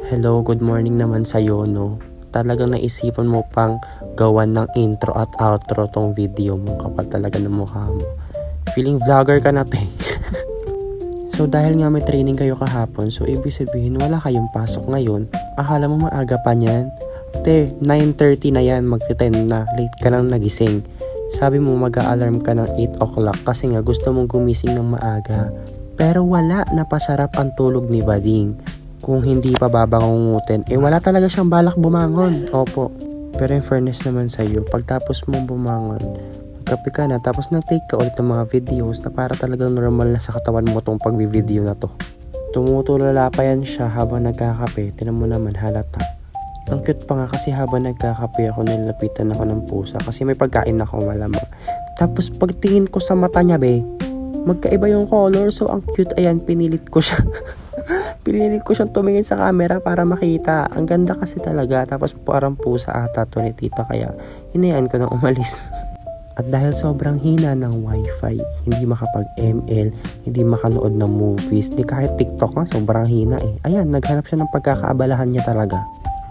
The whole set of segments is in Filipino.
Hello, good morning naman sa'yo, no? Talagang naisipan mo pang gawan ng intro at outro tong video mo, kapal talaga ng mukha mo. Feeling vlogger ka na, te. So dahil nga may training kayo kahapon, so ibig sabihin wala kayong pasok ngayon. Akala mo maaga pa niyan? Te, 9:30 na yan, magti-10 na. Late ka lang nagising. Sabi mo mag-a-alarm ka ng 8 o'clock kasi nga gusto mong gumising ng maaga. Pero wala, napasarap ang tulog ni Bading. Kung hindi pa babangungutin, wala talaga siyang balak bumangon. Opo. Pero in fairness naman sa'yo, pagtapos mong bumangon, magkape ka na, tapos na-take ka ulit ng mga videos na para talagang normal na sa katawan mo tong pag-video na to. Tumutulala pa yan siya habang nagkakape. Tinan mo naman, halata. Ang cute pa nga kasi habang nagkakape ako, nilapitan ako ng pusa kasi may pagkain ako malamang. Tapos pagtingin ko sa mata niya, magkaiba yung color, so ang cute. Ayan, pinilit ko siya. Pinilit ko siyang tumingin sa camera para makita. Ang ganda kasi talaga. Tapos parang pusa ata to ni tita, kaya hinayaan ko nang umalis. At dahil sobrang hina ng wifi, hindi makapag-ML, hindi makanood ng movies, di kahit TikTok nga, sobrang hina Ayan, naghanap siya ng pagkakaabalahan niya talaga.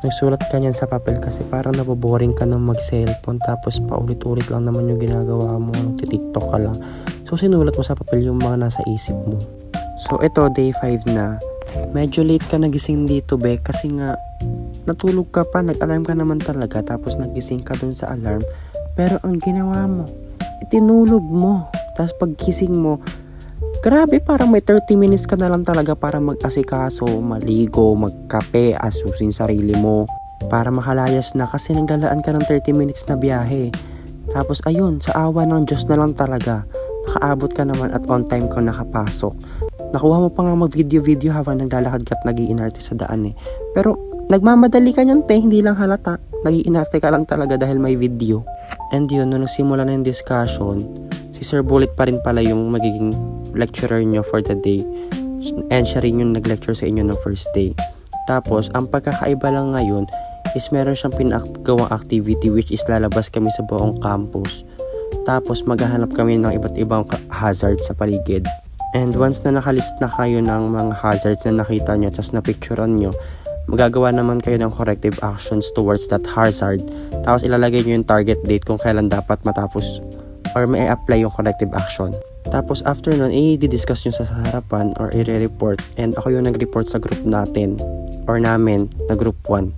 Nagsulat ka niyan sa papel kasi parang naboboring ka ng mag-cellphone, tapos paulit-ulit lang naman yung ginagawa mo, TikTok ka lang. So sinulat mo sa papel yung mga nasa isip mo. So ito, day 5 na. Medyo late ka nagising dito, kasi nga natulog ka pa, nag-alarm ka naman talaga, tapos nagising ka dun sa alarm. Pero ang ginawa mo, itinulog mo. Tapos pagkising mo, grabe, parang may 30 minutes ka na lang talaga para mag-asikaso, maligo, magkape, asusin sarili mo para makalayas na, kasi naglalaan ka ng 30 minutes na biyahe. Tapos ayun, sa awa ng Diyos na lang talaga, nakaabot ka naman at on time ka nakapasok. Nakuha mo pa nga mag-video habang naglalakad ka at nag-iinarte sa daan Pero nagmamadali ka niyan, hindi lang halata. Nag-iinarte ka lang talaga dahil may video. And yun, nung nagsimula na yung discussion, si Sir Bullet pa rin pala yung magiging lecturer nyo for the day. And siya rin yung nag-lecture sa inyo ng first day. Tapos, ang pagkakaiba lang ngayon is meron siyang pinagawang activity, which is lalabas kami sa buong campus. Tapos maghahanap kami ng iba't ibang hazard sa paligid. And once na nakalist na kayo ng mga hazards na nakita nyo, tapos na-picturean nyo, magagawa naman kayo ng corrective actions towards that hazard. Tapos ilalagay nyo yung target date kung kailan dapat matapos or may apply yung corrective action. Tapos after nun, i-discuss nyo sa harapan or i-report. And ako yung nag-report sa group natin or namin na group 1.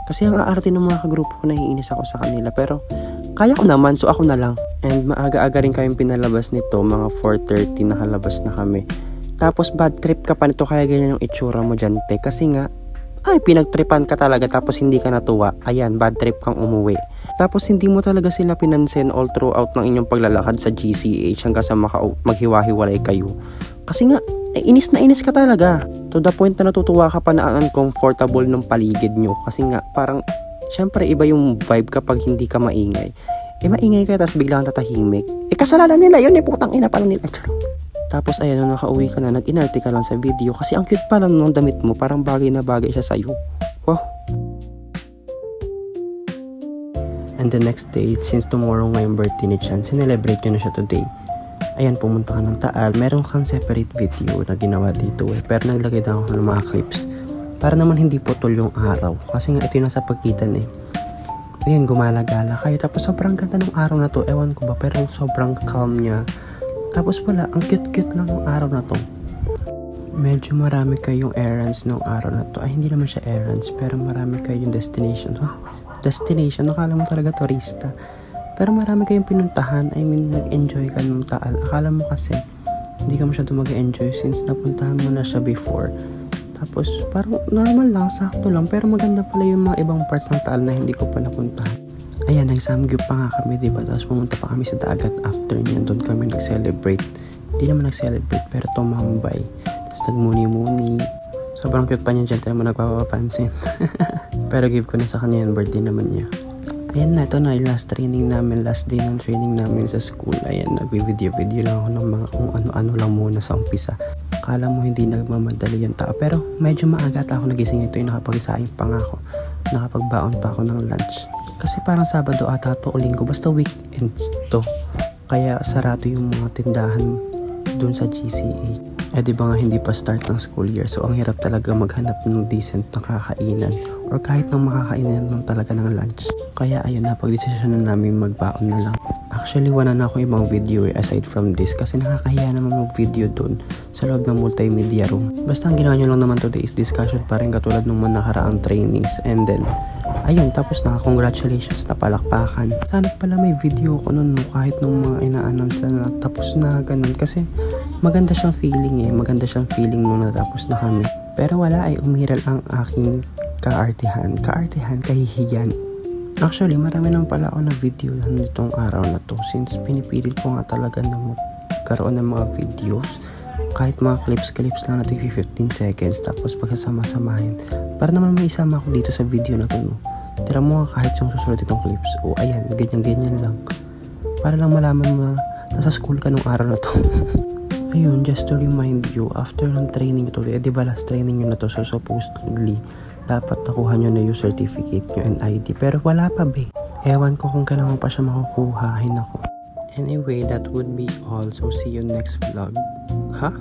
Kasi ang aarte ng mga kagrupo ko, nahiinis ako sa kanila. Pero kaya ko naman, so ako na lang. And maaga-aga rin kayong pinalabas nito, mga 4:30 nakalabas na kami. Tapos bad trip ka pa nito, kaya ganyan yung itsura mo dyan, te. Kasi nga, pinagtripan ka talaga tapos hindi ka natuwa. Ayan, bad trip kang umuwi. Tapos hindi mo talaga sila pinansin all throughout ng inyong paglalakad sa GCH hanggang sa maghiwa-hiwalay kayo. Kasi nga, inis na inis ka talaga. To the point na natutuwa ka pa na uncomfortable ng paligid nyo. Kasi nga, parang, syempre iba yung vibe kapag hindi ka maingay. Maingay ka tapos biglang tatahimik. Kasalanan nila yun, putang ina pa lang nila. Tapos ayan, nung nakauwi ka na, nag-inarte ka lang sa video kasi ang cute pa lang ng damit mo, parang bagay na bagay siya sa'yo. Wow. And the next day, since tomorrow ngayong birthday ni Chan, sinelebrate nyo na siya today. Ayan, pumunta ka ng Taal, meron kang separate video na ginawa dito pero naglagay na ako ng mga clips para naman hindi putol yung araw, kasi nga ito yung nasa pagkitan Ayan, gumala-gala kayo, tapos sobrang ganda ng araw na to, ewan ko ba, pero sobrang calm niya. Tapos wala, ang cute-cute lang ng araw na to. Medyo marami kayong errands ng araw na to. Hindi naman siya errands, pero marami kayong destination. Destination, nakala mo talaga turista. Pero marami kayong pinuntahan. Nag-enjoy ka ng Taal. Akala mo kasi hindi ka masyado mag-enjoy since napuntahan mo na siya before. Tapos parang normal lang, sakto lang. Pero maganda pala yung mga ibang parts ng Taal na hindi ko pa napuntahan. Ayan, nag-samgyup pa nga kami, diba? Tapos pumunta pa kami sa dagat after niyan. Doon kami nag-celebrate. Hindi naman nag-celebrate, pero tumambay. Tapos nagmuni-muni. Sobrang cute pa niya dyan, tayo mo nagpapapansin. Pero give ko na sa kanya yung birthday naman niya. Ayan na, ito na yung last training namin, last day ng training namin sa school. Ayan, nag-video lang ako ng mga kung ano-ano lang muna sa umpisa. Akala mo hindi nagmamadali yung tao, pero medyo maaga ako nagising. Ito yung nakapag-isaing pa nga ako. Nakapagbaon pa ako ng lunch. Kasi parang Sabado ata to o Linggo, basta weekends to. Kaya sarado yung mga tindahan dun sa GCA. di ba nga hindi pa start ng school year, so ang hirap talaga maghanap ng decent na kakainan or kahit nang makakainan ng talaga ng lunch. Kaya ayun, napag-desisyon na namin magbaon na lang. Actually, wala na akong ibang video aside from this kasi nakakahiya naman mag-video dun sa loob ng multimedia room. Basta ang ginawa nyo lang naman today is discussion pa rin katulad ng mga nakaraang trainings, and then ayun, tapos na, congratulations, napalakpakan. Sana pala may video ko nun, kahit nung mga ina-announce na tapos na, ganun. Kasi maganda siyang feeling maganda siyang feeling nung natapos na kami. Pero wala, ay umiral ang aking kaartihan, kahihiyan. Actually, marami nang pala ako na video nitong araw na to, since pinipilit ko nga talaga na magkaroon ng mga videos. Kahit mga clips lang natin 15 seconds, tapos pagkasama-samahin para naman may isama ako dito sa video na to, no? Tira mo nga kahit yung susunod itong clips. O ayan, ganyan lang. Para lang malaman mo na nasa school ka nung araw na to. Ayun, just to remind you, after ng training ito, di ba last training nyo na to, so supposedly, dapat nakuha nyo na yung certificate nyo and ID. Pero wala pa be. Ewan ko kung kailangan pa siya makukuha. Ay nako. Anyway, that would be all. So see you next vlog. Ha?